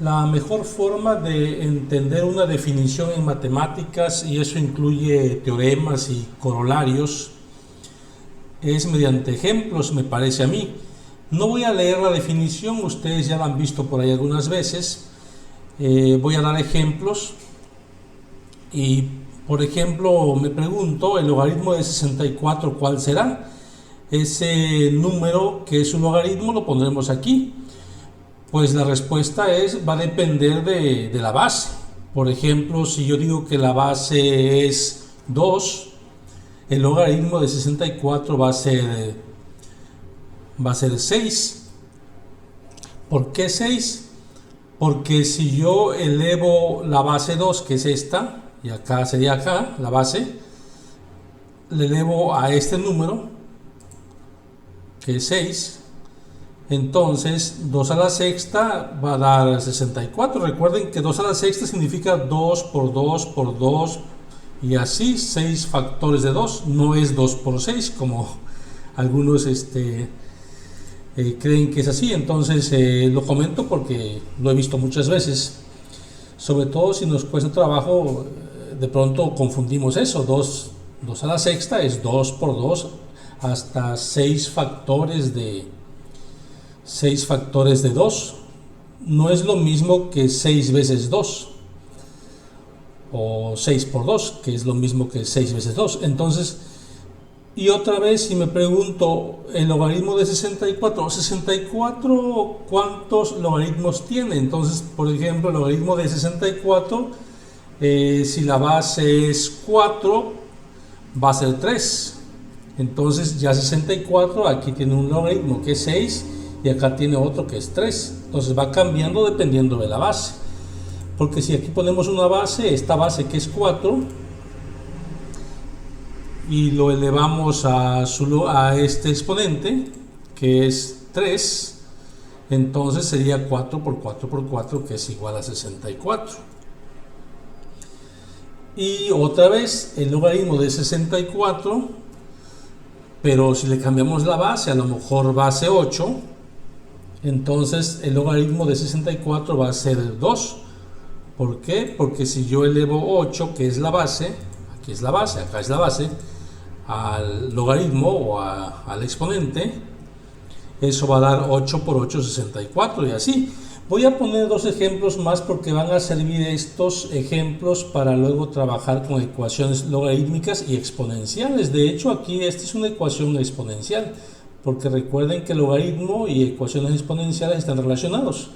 La mejor forma de entender una definición en matemáticas, y eso incluye teoremas y corolarios, es mediante ejemplos, me parece a mí. No voy a leer la definición, ustedes ya la han visto por ahí algunas veces. Voy a dar ejemplos y, por ejemplo, me pregunto, el logaritmo de 64, ¿cuál será? Ese número que es un logaritmo lo pondremos aquí. Pues la respuesta va a depender de la base. Por ejemplo, si yo digo que la base es 2, el logaritmo de 64 va a ser 6. ¿Por qué 6? Porque si yo elevo la base 2, que es esta, y acá sería acá, la base, le elevo a este número, que es 6, entonces 2 a la sexta va a dar 64. Recuerden que 2 a la sexta significa 2 por 2 por 2 y así 6 factores de 2. No es 2 por 6 como algunos creen que es así. Entonces lo comento porque lo he visto muchas veces. Sobre todo si nos cuesta trabajo, de pronto confundimos eso. 2 a la sexta es 2 por 2 hasta 6 factores de 2. No es lo mismo que 6 veces 2 o 6 por 2, que es lo mismo que 6 veces 2. Entonces, y otra vez, si me pregunto, el logaritmo de 64, ¿cuántos logaritmos tiene? Entonces, por ejemplo, el logaritmo de 64, si la base es 4, va a ser 3. Entonces ya 64 aquí tiene un logaritmo que es 6 y acá tiene otro que es 3. Entonces va cambiando dependiendo de la base. Porque si aquí ponemos una base, esta base que es 4, y lo elevamos a este exponente, que es 3, entonces sería 4 por 4 por 4, que es igual a 64. Y otra vez, el logaritmo de 64, pero si le cambiamos la base, a lo mejor base 8, entonces el logaritmo de 64 va a ser 2. ¿Por qué? Porque si yo elevo 8, que es la base, aquí es la base, acá es la base, al logaritmo o al exponente, eso va a dar 8 por 8, 64 y así. Voy a poner dos ejemplos más porque van a servir estos ejemplos para luego trabajar con ecuaciones logarítmicas y exponenciales. De hecho, aquí esta es una ecuación exponencial, porque recuerden que logaritmo y ecuaciones exponenciales están relacionados.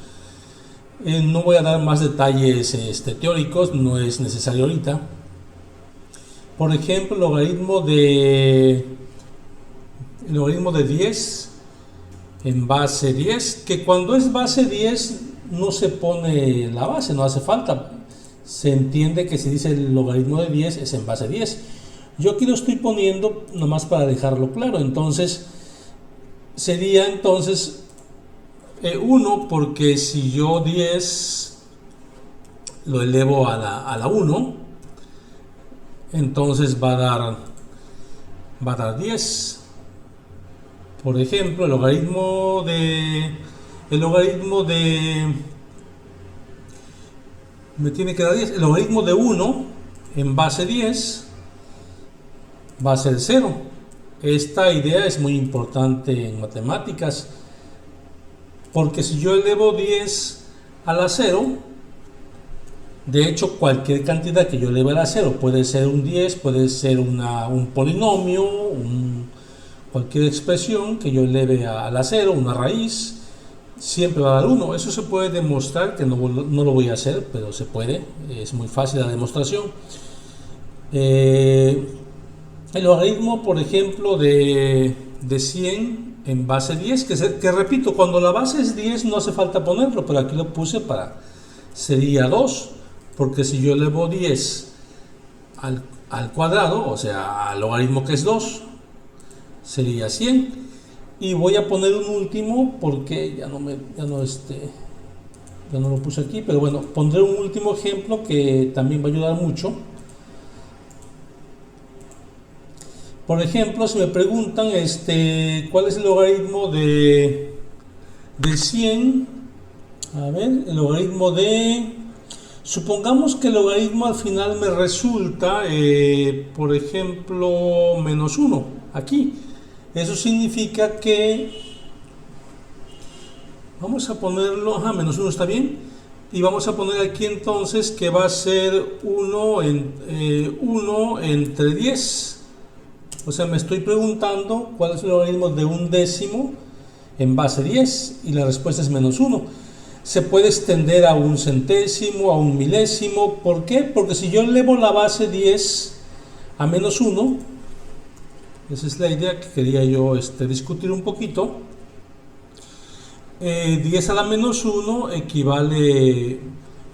No voy a dar más detalles teóricos, no es necesario ahorita. Por ejemplo, el logaritmo de 10 en base 10, que cuando es base 10 no se pone la base, no hace falta. Se entiende que si dice el logaritmo de 10 es en base 10. Yo aquí lo estoy poniendo nomás para dejarlo claro. Entonces sería 1, porque si yo 10 lo elevo a la 1, entonces va a dar 10. Por ejemplo, el logaritmo me tiene que dar 10. El logaritmo de 1 en base 10 va a ser 0. Esta idea es muy importante en matemáticas, porque si yo elevo 10 a la 0, de hecho cualquier cantidad que yo eleve a la 0, puede ser un 10, puede ser un polinomio, cualquier expresión que yo eleve a la 0, una raíz, siempre va a dar 1. Eso se puede demostrar, que no lo voy a hacer, pero se puede, es muy fácil la demostración. El logaritmo, por ejemplo, de 100 en base 10, que repito, cuando la base es 10 no hace falta ponerlo, pero aquí lo puse sería 2, porque si yo elevo 10 al cuadrado, o sea, al logaritmo que es 2, sería 100. Y voy a poner un último porque ya no lo puse aquí, pero bueno, pondré un último ejemplo que también va a ayudar mucho. Por ejemplo, si me preguntan cuál es el logaritmo de 100 A ver, el logaritmo de... Supongamos que el logaritmo al final me resulta, por ejemplo, menos 1, aquí. Eso significa que... Vamos a ponerlo... Ajá, menos 1 está bien. Y vamos a poner aquí entonces que va a ser 1 entre 10. O sea, me estoy preguntando cuál es el logaritmo de un décimo en base 10 y la respuesta es menos 1. Se puede extender a un centésimo, a un milésimo. ¿Por qué? Porque si yo elevo la base 10 a menos 1, esa es la idea que quería yo discutir un poquito. 10 a la menos 1 equivale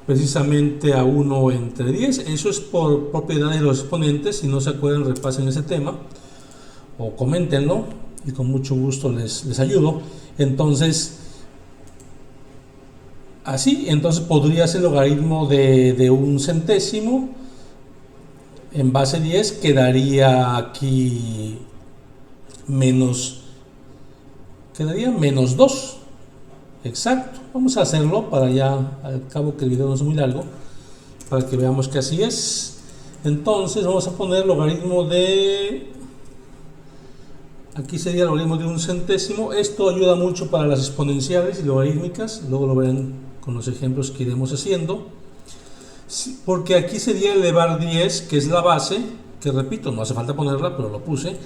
precisamente a 1 entre 10. Eso es por propiedad de los exponentes. Si no se acuerdan, repasen ese tema o coméntenlo y con mucho gusto les ayudo. Entonces, así, entonces podría ser el logaritmo de un centésimo en base 10, quedaría aquí quedaría menos 2. Exacto, vamos a hacerlo para ya, al cabo que el video no es muy largo, para que veamos que así es. Entonces vamos a poner logaritmo de... Aquí sería el logaritmo de un centésimo. Esto ayuda mucho para las exponenciales y logarítmicas, luego lo verán con los ejemplos que iremos haciendo. Porque aquí sería elevar 10, que es la base, que repito, no hace falta ponerla, pero lo puse.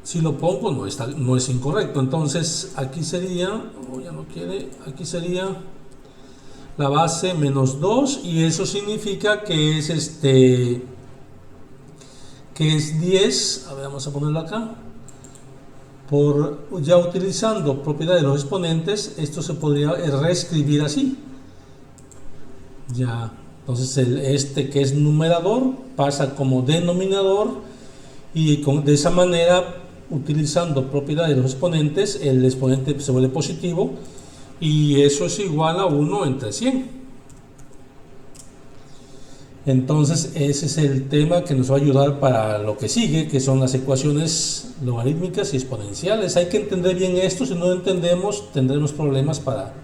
Si lo pongo no es incorrecto. Entonces aquí sería, ya no quiere, aquí sería la base menos 2 y eso significa que es que es 10. A ver, vamos a ponerlo acá. Ya utilizando propiedad de los exponentes, esto se podría reescribir así. Ya, entonces que es numerador pasa como denominador y de esa manera, utilizando propiedad de los exponentes, el exponente se vuelve positivo y eso es igual a 1 entre 100. Entonces ese es el tema que nos va a ayudar para lo que sigue, que son las ecuaciones logarítmicas y exponenciales. Hay que entender bien esto, si no lo entendemos tendremos problemas para